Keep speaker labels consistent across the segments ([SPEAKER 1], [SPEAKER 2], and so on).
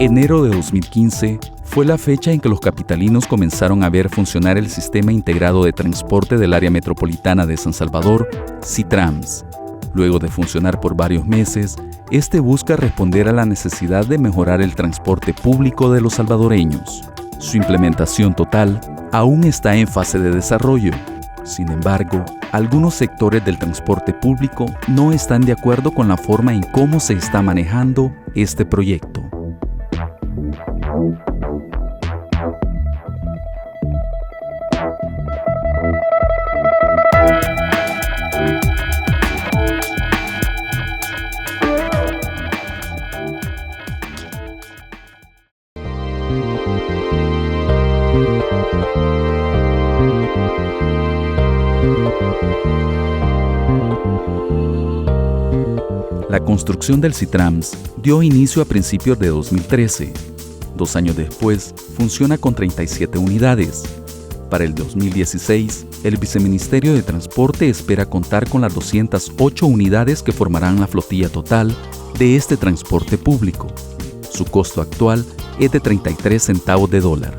[SPEAKER 1] Enero de 2015 fue la fecha en que los capitalinos comenzaron a ver funcionar el Sistema Integrado de Transporte del Área Metropolitana de San Salvador, SITRAMS. Luego de funcionar por varios meses, este busca responder a la necesidad de mejorar el transporte público de los salvadoreños. Su implementación total aún está en fase de desarrollo. Sin embargo, algunos sectores del transporte público no están de acuerdo con la forma en cómo se está manejando este proyecto. La construcción del SITRAMS dio inicio a principios de 2013. 2 años después, funciona con 37 unidades. Para el 2016, el Viceministerio de Transporte espera contar con las 208 unidades que formarán la flotilla total de este transporte público. Su costo actual es de 33 centavos de dólar.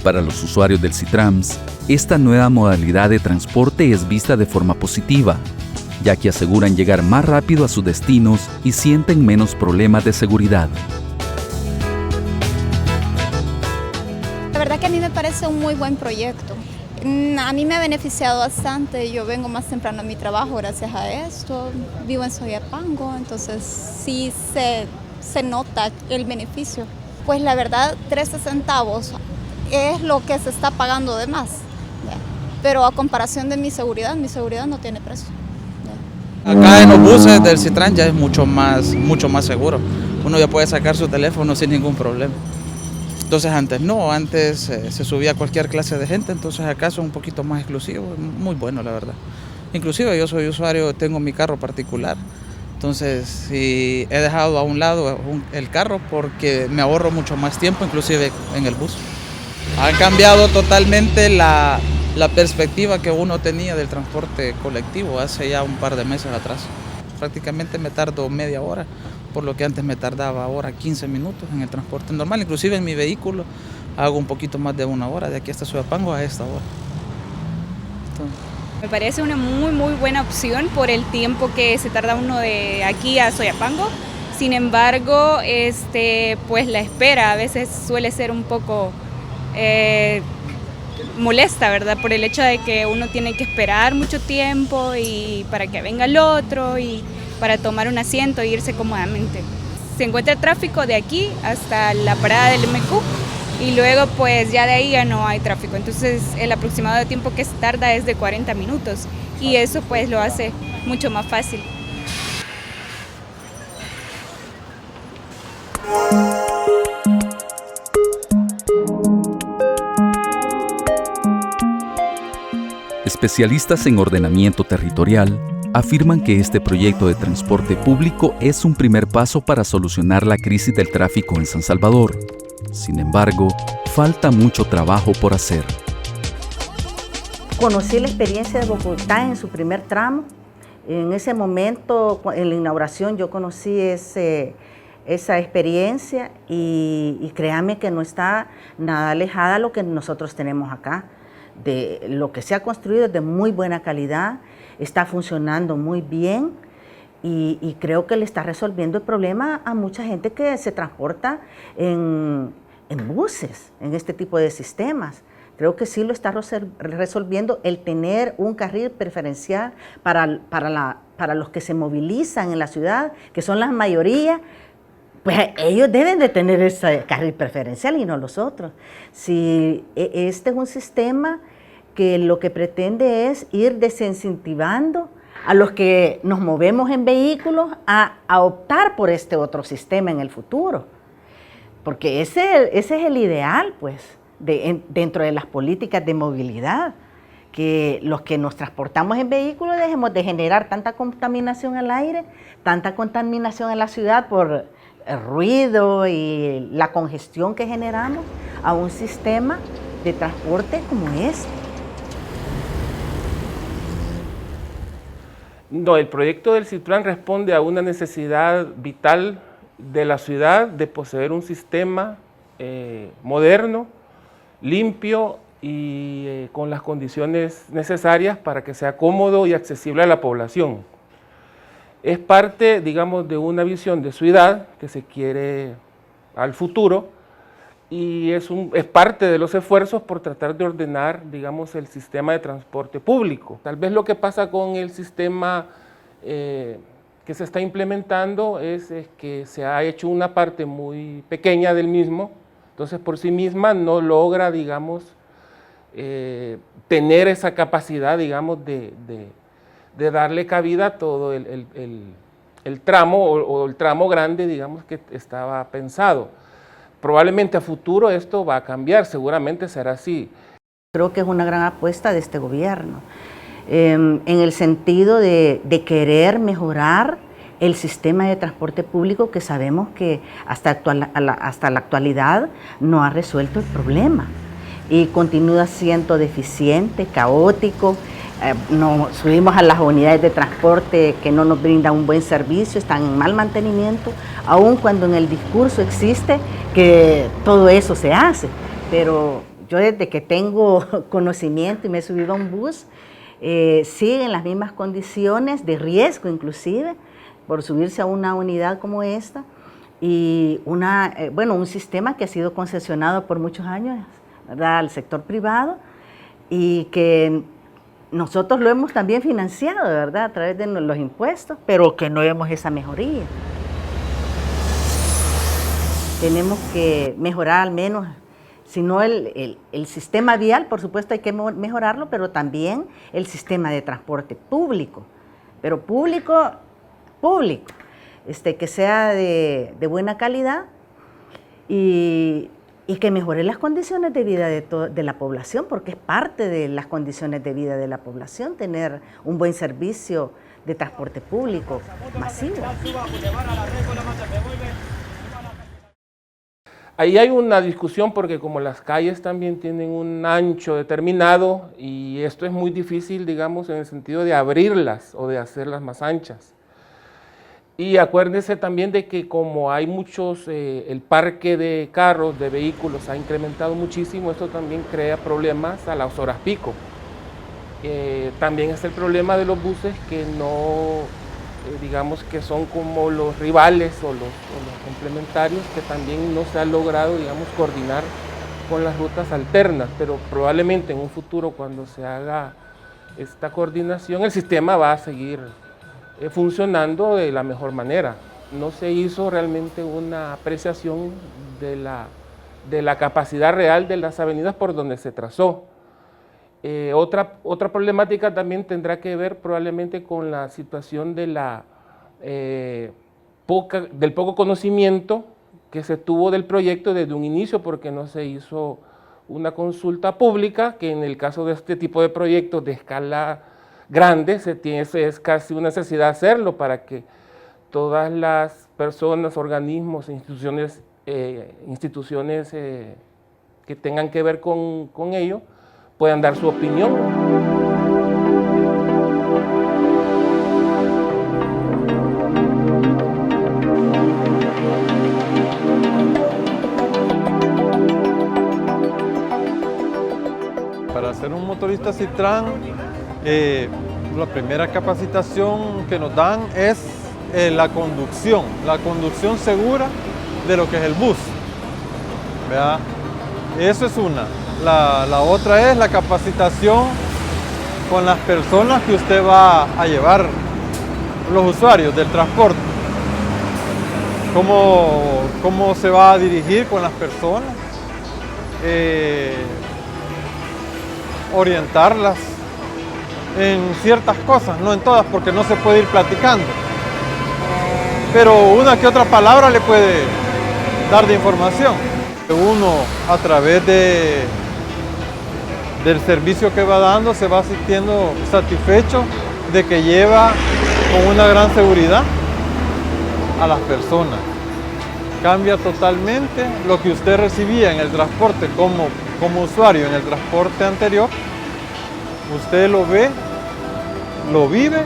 [SPEAKER 1] Para los usuarios del SITRAMS, esta nueva modalidad de transporte es vista de forma positiva, ya que aseguran llegar más rápido a sus destinos y sienten menos problemas de seguridad.
[SPEAKER 2] La verdad que a mí me parece un muy buen proyecto. A mí me ha beneficiado bastante. Yo vengo más temprano a mi trabajo gracias a esto. Vivo en Soyapango, entonces sí se nota el beneficio. Pues la verdad, 13 centavos es lo que se está pagando de más, ¿ya? Pero a comparación de mi seguridad no tiene precio, ¿ya?
[SPEAKER 3] Acá en los buses del SITRAMS ya es mucho más seguro. Uno ya puede sacar su teléfono sin ningún problema. Entonces antes se subía cualquier clase de gente, entonces acá son un poquito más exclusivos, muy bueno la verdad. Inclusive yo soy usuario, tengo mi carro particular, entonces sí, he dejado a un lado el carro porque me ahorro mucho más tiempo, inclusive en el bus. Ha cambiado totalmente la perspectiva que uno tenía del transporte colectivo hace ya un par de meses atrás. Prácticamente me tardo media hora, por lo que antes me tardaba ahora 15 minutos en el transporte normal. Inclusive en mi vehículo hago un poquito más de 1 hora, de aquí hasta Soyapango a esta hora.
[SPEAKER 4] Me parece una muy buena opción por el tiempo que se tarda uno de aquí a Soyapango. Sin embargo, pues la espera a veces suele ser un poco molesta, ¿verdad? Por el hecho de que uno tiene que esperar mucho tiempo y para que venga el otro y para tomar un asiento e irse cómodamente. Se encuentra tráfico de aquí hasta la parada del MQ y luego pues ya de ahí ya no hay tráfico. Entonces el aproximado de tiempo que se tarda es de 40 minutos y eso pues lo hace mucho más fácil.
[SPEAKER 1] Especialistas en ordenamiento territorial afirman que este proyecto de transporte público es un primer paso para solucionar la crisis del tráfico en San Salvador. Sin embargo, falta mucho trabajo por hacer.
[SPEAKER 5] Conocí la experiencia de Bogotá en su primer tramo. En ese momento, en la inauguración, yo conocí esa experiencia y créanme que no está nada alejada de lo que nosotros tenemos acá. De lo que se ha construido es de muy buena calidad, está funcionando muy bien y creo que le está resolviendo el problema a mucha gente que se transporta en buses, en este tipo de sistemas. Creo que sí lo está resolviendo el tener un carril preferencial para los que se movilizan en la ciudad, que son la mayoría. Pues ellos deben de tener ese carril preferencial y no los otros. Si este es un sistema que lo que pretende es ir desincentivando a los que nos movemos en vehículos a optar por este otro sistema en el futuro. Porque ese es el ideal, pues, dentro de las políticas de movilidad, que los que nos transportamos en vehículos dejemos de generar tanta contaminación al aire, tanta contaminación en la ciudad por el ruido y la congestión que generamos a un sistema de transporte como este.
[SPEAKER 6] No, el proyecto del Citran responde a una necesidad vital de la ciudad de poseer un sistema moderno, limpio y con las condiciones necesarias para que sea cómodo y accesible a la población. Es parte, digamos, de una visión de ciudad que se quiere al futuro y es parte de los esfuerzos por tratar de ordenar, digamos, el sistema de transporte público. Tal vez lo que pasa con el sistema que se está implementando es que se ha hecho una parte muy pequeña del mismo, entonces por sí misma no logra, digamos, tener esa capacidad, digamos, de darle cabida a todo el tramo o el tramo grande, digamos, que estaba pensado. Probablemente a futuro esto va a cambiar, seguramente será así.
[SPEAKER 5] Creo que es una gran apuesta de este gobierno, en el sentido de querer mejorar el sistema de transporte público que sabemos que hasta la actualidad no ha resuelto el problema y continúa siendo deficiente, caótico. Nos subimos a las unidades de transporte que no nos brindan un buen servicio, están en mal mantenimiento, aun cuando en el discurso existe que todo eso se hace. Pero yo desde que tengo conocimiento y me he subido a un bus, siguen las mismas condiciones de riesgo inclusive por subirse a una unidad como esta y un sistema que ha sido concesionado por muchos años, ¿verdad?, al sector privado y que nosotros lo hemos también financiado, ¿verdad?, a través de los impuestos, pero que no vemos esa mejoría. Tenemos que mejorar al menos, si no el sistema vial, por supuesto hay que mejorarlo, pero también el sistema de transporte público, pero público, que sea de buena calidad y que mejore las condiciones de vida de la población, porque es parte de las condiciones de vida de la población tener un buen servicio de transporte público masivo.
[SPEAKER 6] Ahí hay una discusión porque como las calles también tienen un ancho determinado y esto es muy difícil, digamos, en el sentido de abrirlas o de hacerlas más anchas. Y acuérdense también de que como hay muchos, el parque de carros, de vehículos ha incrementado muchísimo, esto también crea problemas a las horas pico. También es el problema de los buses que no, digamos que son como los rivales o los complementarios que también no se ha logrado, digamos, coordinar con las rutas alternas, pero probablemente en un futuro cuando se haga esta coordinación el sistema va a seguir funcionando de la mejor manera. No se hizo realmente una apreciación de la capacidad real de las avenidas por donde se trazó. Otra problemática también tendrá que ver probablemente con la situación de del poco conocimiento que se tuvo del proyecto desde un inicio porque no se hizo una consulta pública, que en el caso de este tipo de proyectos de escala grande es casi una necesidad hacerlo para que todas las personas, organismos, instituciones que tengan que ver con ello puedan dar su opinión.
[SPEAKER 7] Para ser un motorista Citran, la primera capacitación que nos dan es la conducción segura de lo que es el bus. ¿Verdad? Eso es una. La otra es la capacitación con las personas que usted va a llevar, los usuarios del transporte. Cómo se va a dirigir con las personas, orientarlas en ciertas cosas, no en todas porque no se puede ir platicando, pero una que otra palabra le puede dar de información. Uno a través de del servicio que va dando, se va sintiendo satisfecho de que lleva con una gran seguridad a las personas. Cambia totalmente lo que usted recibía en el transporte como usuario en el transporte anterior. Usted lo ve, lo vive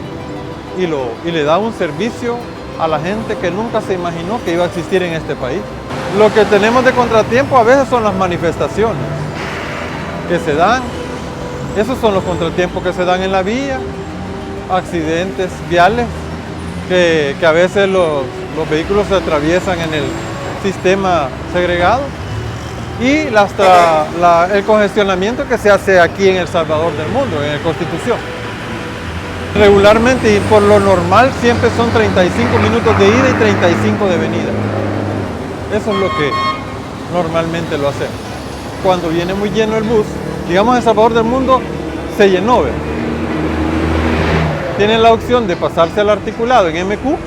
[SPEAKER 7] y le da un servicio a la gente que nunca se imaginó que iba a existir en este país. Lo que tenemos de contratiempo a veces son las manifestaciones que se dan. Esos son los contratiempos que se dan en la vía, accidentes viales, que a veces los vehículos se atraviesan en el sistema segregado, y el congestionamiento que se hace aquí en El Salvador del Mundo, en la Constitución. Regularmente y por lo normal siempre son 35 minutos de ida y 35 de venida. Eso es lo que normalmente lo hacemos. Cuando viene muy lleno el bus, digamos en El Salvador del Mundo se llenó, ¿ve? Tienen la opción de pasarse al articulado en MQ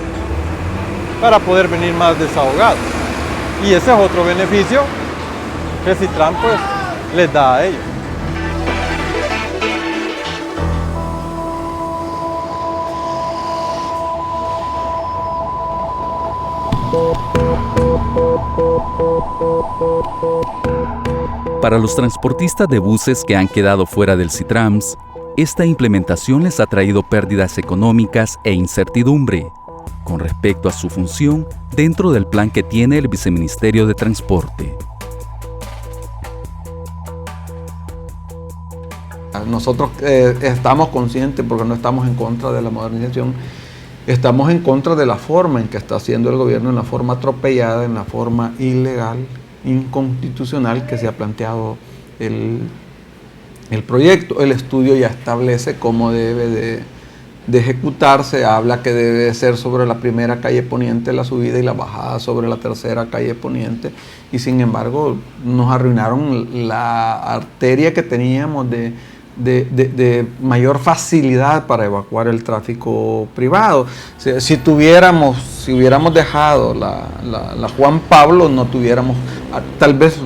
[SPEAKER 7] para poder venir más desahogados. Y ese es otro beneficio que Citran pues les da a ellos.
[SPEAKER 1] Para los transportistas de buses que han quedado fuera del Citrams, esta implementación les ha traído pérdidas económicas e incertidumbre con respecto a su función dentro del plan que tiene el Viceministerio de Transporte.
[SPEAKER 8] Nosotros estamos conscientes, porque no estamos en contra de la modernización, estamos en contra de la forma en que está haciendo el gobierno, en la forma atropellada, en la forma ilegal, inconstitucional que se ha planteado el proyecto. El estudio ya establece cómo debe de ejecutarse, habla que debe ser sobre la primera calle poniente la subida y la bajada sobre la tercera calle poniente, y sin embargo nos arruinaron la arteria que teníamos de mayor facilidad para evacuar el tráfico privado. Si hubiéramos dejado la Juan Pablo, no tuviéramos tal vez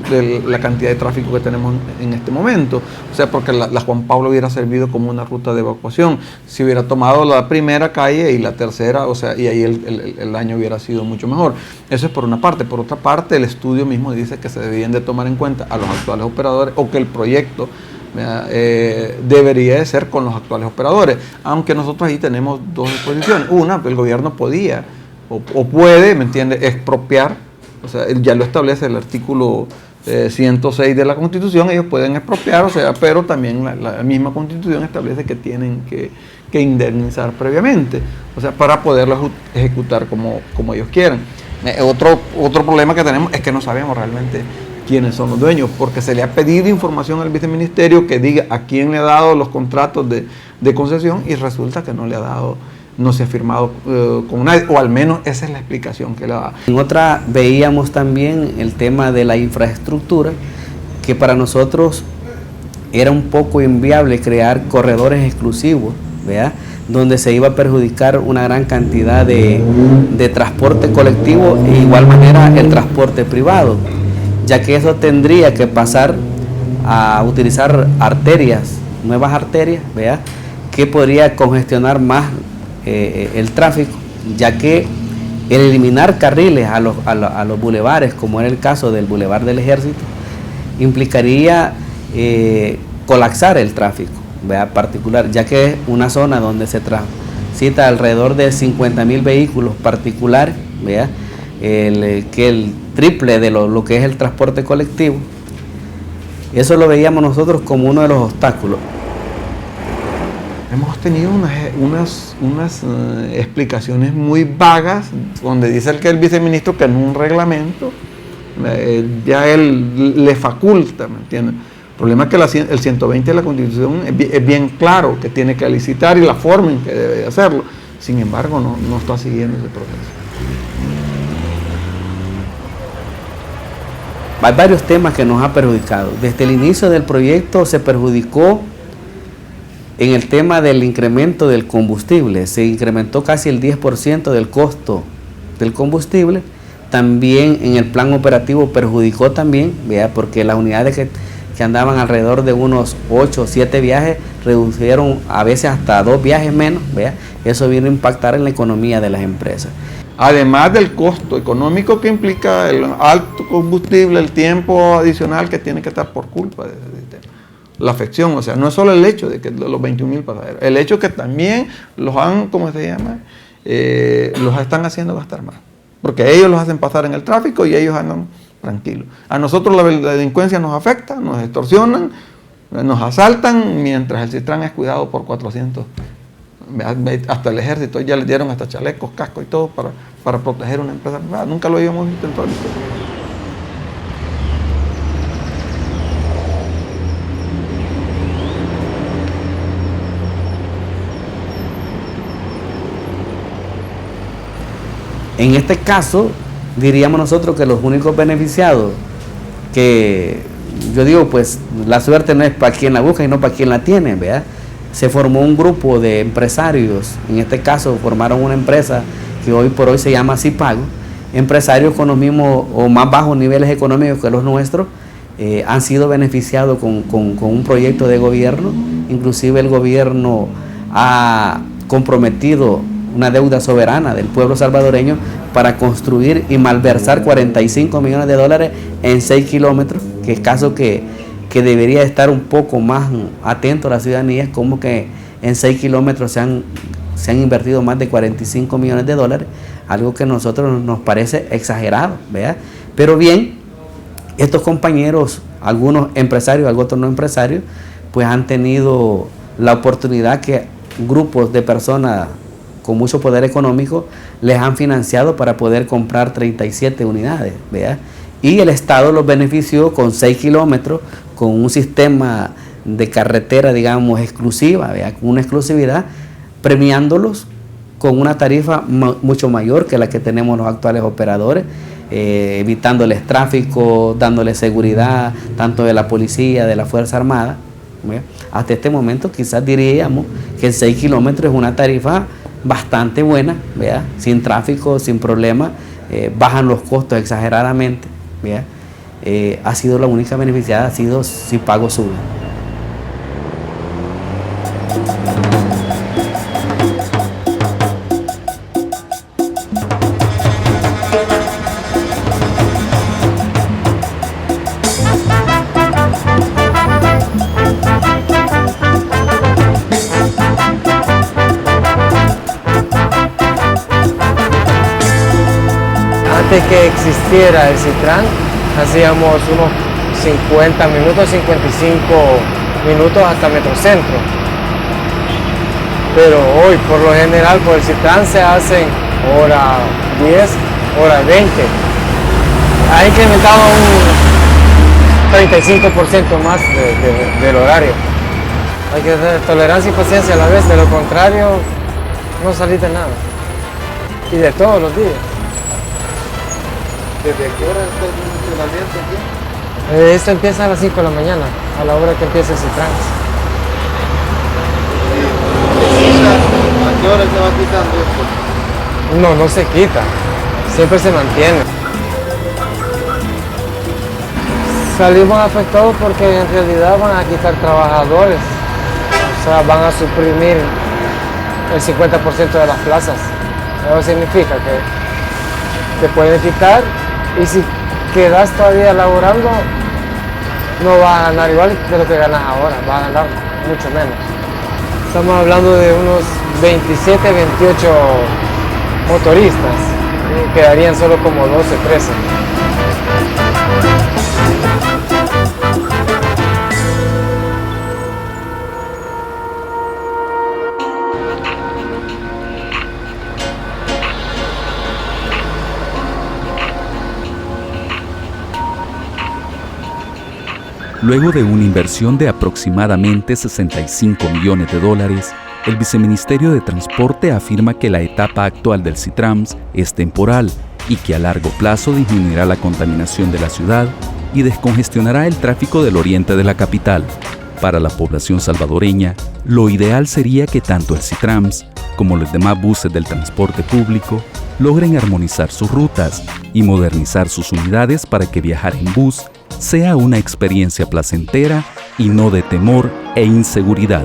[SPEAKER 8] la cantidad de tráfico que tenemos en este momento. O sea, porque la Juan Pablo hubiera servido como una ruta de evacuación. Si hubiera tomado la primera calle y la tercera, o sea, y ahí el daño hubiera sido mucho mejor. Eso es por una parte. Por otra parte, el estudio mismo dice que se debían de tomar en cuenta a los actuales operadores, o que el proyecto debería de ser con los actuales operadores, aunque nosotros ahí tenemos dos disposiciones. Una, el gobierno podía o puede, ¿me entiende?, expropiar, o sea, ya lo establece el artículo 106 de la Constitución, ellos pueden expropiar, o sea, pero también la misma Constitución establece que tienen que indemnizar previamente, o sea, para poderlo ejecutar como ellos quieran. Otro problema que tenemos es que no sabemos realmente quiénes son los dueños, porque se le ha pedido información al viceministerio que diga a quién le ha dado los contratos de concesión, y resulta que no le ha dado, no se ha firmado con nadie, o al menos esa es la explicación que le da.
[SPEAKER 9] En otra veíamos también el tema de la infraestructura, que para nosotros era un poco inviable crear corredores exclusivos, ¿verdad?, donde se iba a perjudicar una gran cantidad de transporte colectivo, e igual manera el transporte privado, ya que eso tendría que pasar a utilizar arterias, nuevas arterias, ¿verdad?, que podría congestionar más el tráfico, ya que el eliminar carriles a los bulevares, como era el caso del Boulevard del Ejército, implicaría colapsar el tráfico, ¿verdad?, particular, ya que es una zona donde se transita alrededor de 50.000 vehículos particulares, ¿verdad?, que el triple de lo que es el transporte colectivo. Eso lo veíamos nosotros como uno de los obstáculos.
[SPEAKER 8] Hemos tenido unas explicaciones muy vagas, donde dice el viceministro que en un reglamento ya él le faculta, ¿me entiendes? El problema es que el 120 de la Constitución es bien claro que tiene que licitar, y la forma en que debe de hacerlo. Sin embargo, no está siguiendo ese proceso.
[SPEAKER 9] Hay varios temas que nos han perjudicado. Desde el inicio del proyecto se perjudicó en el tema del incremento del combustible. Se incrementó casi el 10% del costo del combustible. También en el plan operativo perjudicó también, ¿verdad?, porque las unidades que andaban alrededor de unos 8 o 7 viajes, reducieron a veces hasta 2 viajes menos, ¿vea? Eso vino a impactar en la economía de las empresas.
[SPEAKER 8] Además del costo económico que implica el alto combustible, el tiempo adicional que tiene que estar por culpa de la afección. O sea, no es solo el hecho de que los 21,000 pasajeros, el hecho que también los han, ¿cómo se llama? Los están haciendo gastar más. Porque ellos los hacen pasar en el tráfico y ellos andan tranquilos. A nosotros la delincuencia nos afecta, nos extorsionan, nos asaltan, mientras el Citran es cuidado por 400. Hasta el ejército ya les dieron hasta chalecos, cascos y todo para proteger una empresa privada. Nunca lo habíamos visto en toda la historia.
[SPEAKER 9] En este caso, diríamos nosotros que los únicos beneficiados, que yo digo, pues la suerte no es para quien la busca y no para quien la tiene, ¿verdad? Se formó un grupo de empresarios, en este caso formaron una empresa que hoy por hoy se llama Cipago, empresarios con los mismos o más bajos niveles económicos que los nuestros, han sido beneficiados con un proyecto de gobierno. Inclusive el gobierno ha comprometido una deuda soberana del pueblo salvadoreño para construir y malversar 45 millones de dólares en 6 kilómetros, que es caso que debería estar un poco más atento a la ciudadanía. Es como que en 6 kilómetros se han invertido más de 45 millones de dólares, algo que a nosotros nos parece exagerado, ¿verdad? Pero bien, estos compañeros, algunos empresarios, algunos otros no empresarios, pues han tenido la oportunidad que grupos de personas con mucho poder económico les han financiado para poder comprar 37 unidades, ¿verdad? Y el Estado los benefició con 6 kilómetros, con un sistema de carretera, digamos, exclusiva, ¿verdad? Con una exclusividad, premiándolos con una tarifa mucho mayor que la que tenemos los actuales operadores, evitándoles tráfico, dándoles seguridad, tanto de la policía, de la Fuerza Armada, ¿verdad? Hasta este momento quizás diríamos que 6 kilómetros es una tarifa bastante buena, ¿verdad? Sin tráfico, sin problema, bajan los costos exageradamente, ¿verdad? Ha sido la única beneficiada, ha sido Cipago Sur.
[SPEAKER 10] Antes que existiera el Citran, hacíamos unos 50 minutos, 55 minutos hasta Metrocentro. Pero hoy, por lo general, por el Citran se hacen hora 10, hora 20. Ha incrementado un 35% más del horario. Hay que tener tolerancia y paciencia a la vez, de lo contrario, no salís de nada. Y de todos los días.
[SPEAKER 8] ¿Desde qué hora está el funcionamiento aquí?
[SPEAKER 10] Esto empieza a las 5 de la mañana, a la hora que empieza el Citran.
[SPEAKER 8] ¿A qué hora se va quitando esto?
[SPEAKER 10] No se quita, siempre se mantiene. Salimos afectados porque en realidad van a quitar trabajadores, o sea, van a suprimir el 50% de las plazas. Eso significa que te pueden quitar. Y si quedas todavía laborando, no vas a ganar igual de lo que ganas ahora, vas a ganar mucho menos. Estamos hablando de unos 27, 28 motoristas, y quedarían solo como 12, 13.
[SPEAKER 1] Luego de una inversión de aproximadamente 65 millones de dólares, el Viceministerio de Transporte afirma que la etapa actual del Citrams es temporal y que a largo plazo disminuirá la contaminación de la ciudad y descongestionará el tráfico del oriente de la capital. Para la población salvadoreña, lo ideal sería que tanto el Citrams como los demás buses del transporte público logren armonizar sus rutas y modernizar sus unidades para que viajar en bus sea una experiencia placentera y no de temor e inseguridad.